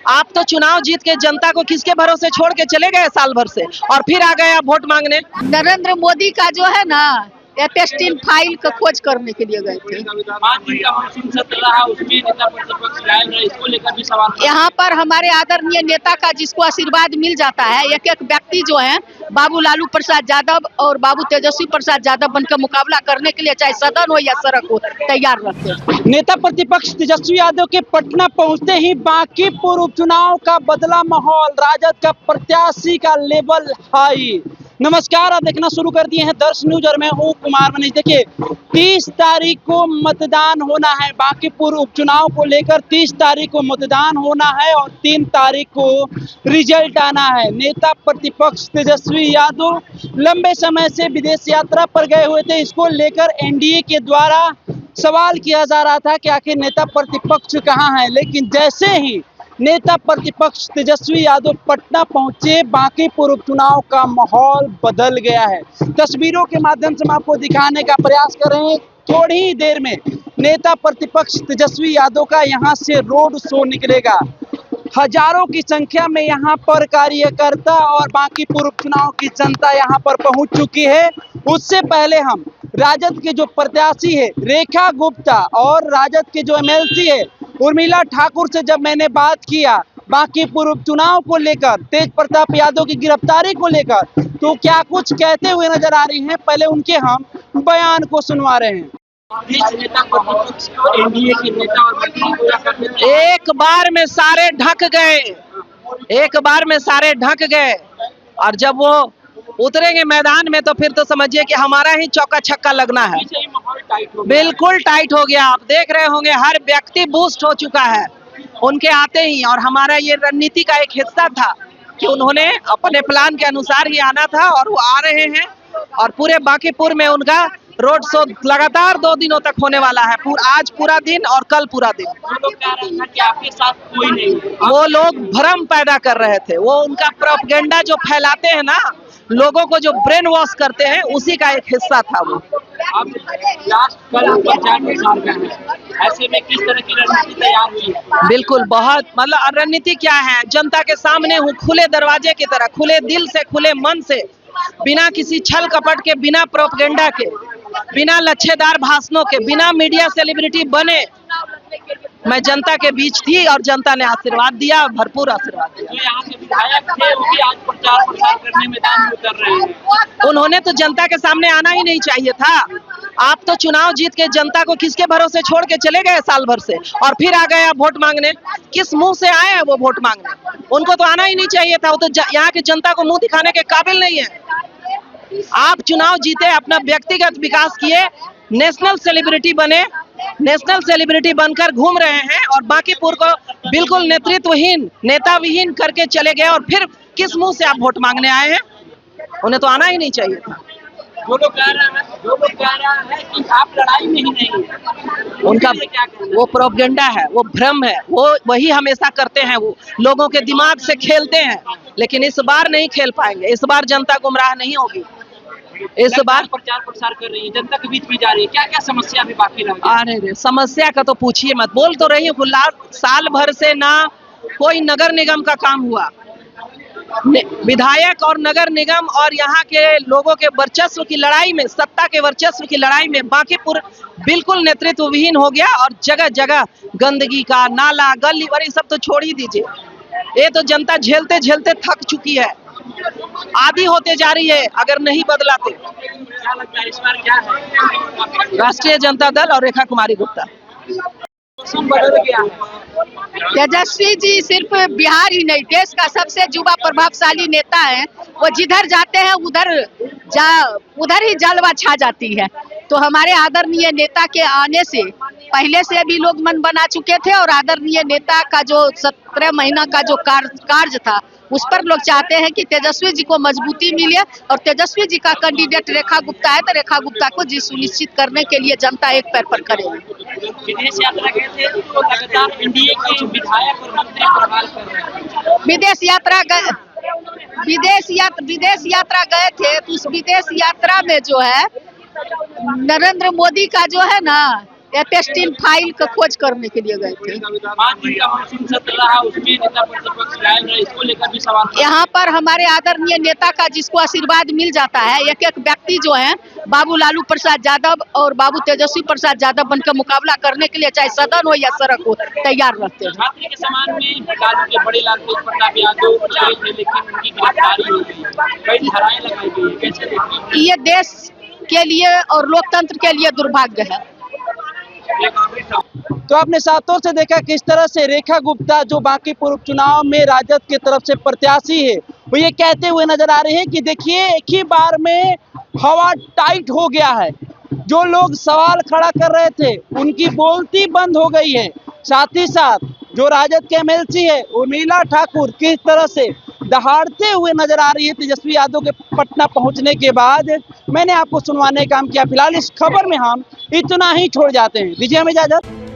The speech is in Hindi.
आप तो चुनाव जीत के जनता को किसके भरोसे छोड़ के चले गए साल भर से, और फिर आ गए आप वोट मांगने। नरेंद्र मोदी का जो है ना एपेस्टीन फाइल का खोज करने के लिए गए थे। यहाँ पर हमारे आदरणीय नेता का जिसको आशीर्वाद मिल जाता है, एक एक व्यक्ति जो है बाबू लालू प्रसाद यादव और बाबू तेजस्वी प्रसाद यादव बनकर मुकाबला करने के लिए चाहे सदन हो या सड़क हो तैयार रहते हैं। नेता प्रतिपक्ष तेजस्वी यादव के पटना पहुंचते ही बांकीपुर उपचुनाव का बदला माहौल, राजद का प्रत्याशी का लेवल हाई। नमस्कार, आप देखना शुरू कर दिए हैं दर्श न्यूज और मैं हूं कुमार मनीष। देखिए 30 तारीख को मतदान होना है, बांकीपुर उपचुनाव को लेकर 30 तारीख को मतदान होना है और 3 तारीख को रिजल्ट आना है। नेता प्रतिपक्ष तेजस्वी यादव लंबे समय से विदेश यात्रा पर गए हुए थे। इसको लेकर एनडीए के द्वारा सवाल किया जा रहा था कि आखिर नेता प्रतिपक्ष कहां है, लेकिन जैसे ही नेता प्रतिपक्ष तेजस्वी यादव पटना पहुंचे, बांकीपुर उपचुनाव का माहौल बदल गया है। तस्वीरों के माध्यम से हम आपको दिखाने का प्रयास कर रहे हैं। थोड़ी ही देर में नेता प्रतिपक्ष तेजस्वी यादव का यहां से रोड शो निकलेगा। हजारों की संख्या में यहां पर कार्यकर्ता और बांकीपुर उपचुनाव की जनता यहां पर पहुंच चुकी है। उससे पहले हम राजद के जो प्रत्याशी है रेखा गुप्ता और राजद के जो एमएलसी है उर्मिला ठाकुर से जब मैंने बात किया बांकीपुर उपचुनाव को लेकर, तेज प्रताप यादव की गिरफ्तारी को लेकर, तो क्या कुछ कहते हुए नजर आ रही हैं। पहले उनके हम बयान को सुनवा रहे हैं। एक बार में सारे ढक गए, एक बार में सारे ढक गए, और जब वो उतरेंगे मैदान में तो फिर तो समझिए कि हमारा ही चौका छक्का लगना है। बिल्कुल टाइट हो गया। आप देख रहे होंगे हर व्यक्ति बूस्ट हो चुका है उनके आते ही, और हमारा ये रणनीति का एक हिस्सा था कि उन्होंने अपने प्लान के अनुसार ही आना था और वो आ रहे हैं। और पूरे बांकीपुर में उनका रोड शो लगातार 2 दिनों तक होने वाला है, आज पूरा दिन और कल पूरा दिन। आपके साथ कोई नहीं, वो लोग भ्रम पैदा कर रहे थे। वो उनका प्रोपेगेंडा जो फैलाते हैं ना, लोगों को जो ब्रेन वॉश करते हैं, उसी का एक हिस्सा था वो। अब लास्ट कल ऐसे में किस तरह की रणनीति तैयार हुई है? बिल्कुल, बहुत मतलब रणनीति क्या है, जनता के सामने हूँ खुले दरवाजे की तरह, खुले दिल से, खुले मन से, बिना किसी छल कपट के, बिना प्रोपेगेंडा के, बिना लच्छेदार भाषणों के, बिना मीडिया सेलिब्रिटी बने मैं जनता के बीच थी और जनता ने आशीर्वाद दिया, भरपूर आशीर्वाद दिया। जो यहाँ के विधायक थे वो भी आज प्रचार प्रसार करने मैदान में उतर रहे हैं। उन्होंने तो जनता के सामने आना ही नहीं चाहिए था। आप तो चुनाव जीत के जनता को किसके भरोसे छोड़ के चले गए साल भर से, और फिर आ गए आप वोट मांगने। किस मुंह से आए हैं वो वोट मांगने? उनको तो आना ही नहीं चाहिए था। वो तो यहाँ की जनता को मुंह दिखाने के काबिल नहीं है। आप चुनाव जीते, अपना व्यक्तिगत विकास किए, नेशनल सेलिब्रिटी बने, नेशनल सेलिब्रिटी बनकर घूम रहे हैं, और बांकीपुर को बिल्कुल नेतृत्वहीन, नेता विहीन करके चले गए, और फिर किस मुंह से आप वोट मांगने आए हैं? उन्हें तो आना ही नहीं चाहिए था। जो लोग कह रहा है कि आप लड़ाई में ही नहीं है, उनका वो प्रोपेगेंडा है, वो भ्रम है, वो वही हमेशा करते हैं। वो लोगों के दिमाग से खेलते हैं, लेकिन इस बार नहीं खेल पाएंगे। इस बार जनता गुमराह नहीं होगी। इस बार प्रचार प्रसार कर रही है, जनता के बीच भी जा रही है, क्या क्या समस्या भी बाकी रह गई? अरे समस्या का तो पूछिए मत। बोल तो रही हूँ, साल भर से ना कोई नगर निगम का काम हुआ। विधायक और नगर निगम और यहाँ के लोगों के वर्चस्व की लड़ाई में, सत्ता के वर्चस्व की लड़ाई में बांकीपुर बिल्कुल नेतृत्व विहीन हो गया, और जगह जगह गंदगी का नाला, गली वरी सब तो छोड़ ही दीजिए। ये तो जनता झेलते झेलते थक चुकी है, आदी होते जा रही है अगर नहीं बदला तो। क्या लगता है इस बार क्या है? राष्ट्रीय जनता दल और रेखा कुमारी गुप्ता। बदल गया है। तेजस्वी जी सिर्फ बिहार ही नहीं, देश का सबसे युवा प्रभावशाली नेता है। वो जिधर जाते हैं उधर ही जलवा छा जाती है। तो हमारे आदरणीय नेता के आने से पहले से भी लोग मन बना चुके थे, और आदरणीय नेता का जो 17 महीना का जो कार्य था उस पर लोग चाहते हैं कि तेजस्वी जी को मजबूती मिले, और तेजस्वी जी का कैंडिडेट रेखा गुप्ता है तो रेखा गुप्ता को जी सुनिश्चित करने के लिए जनता एक पैर पर खड़े है। विदेश यात्रा गए थे तो लगातार एनडीए के विधायक और मंत्री प्रभार कर रहे हैं। विदेश यात्रा गए थे तो उस विदेश यात्रा में जो है नरेंद्र मोदी का जो है ना टेस्टिंग फाइल का खोज करने के लिए गए थे। 5 दिन का मानसून सत्र रहा, उसमें नेता प्रतिपक्ष गायब रहे, इसको लेकर भी सवाल यहाँ पर हमारे आदरणीय नेता का जिसको आशीर्वाद मिल जाता है, एक एक व्यक्ति जो है बाबू लालू प्रसाद यादव और बाबू तेजस्वी प्रसाद यादव बनकर मुकाबला करने के लिए चाहे सदन हो या सड़क हो तैयार रहते हैं। छात्र के समान में लालू के बड़े लाल तेज प्रताप यादव जेल थे, लेकिन उनकी गिरफ्तारी हो गई, कई धाराएं लगाई गई, कैसे देखती हैं? ये देश के लिए और लोकतंत्र के लिए दुर्भाग्य है। तो आपने सातों से देखा किस तरह से रेखा गुप्ता जो बांकीपुर उपचुनाव में राजद की तरफ से प्रत्याशी है, वो ये कहते हुए नजर आ रहे हैं कि देखिए एक ही बार में हवा टाइट हो गया है। जो लोग सवाल खड़ा कर रहे थे उनकी बोलती बंद हो गई है। साथ ही साथ जो राजद के एमएलसी है उर्मिला ठाकुर किस तरह से दहाड़ते हुए नजर आ रही है तेजस्वी यादव के पटना पहुंचने के बाद, मैंने आपको सुनवाने का काम किया। फिलहाल इस खबर में हम इतना ही छोड़ जाते हैं, दीजिए हमें इजाजत।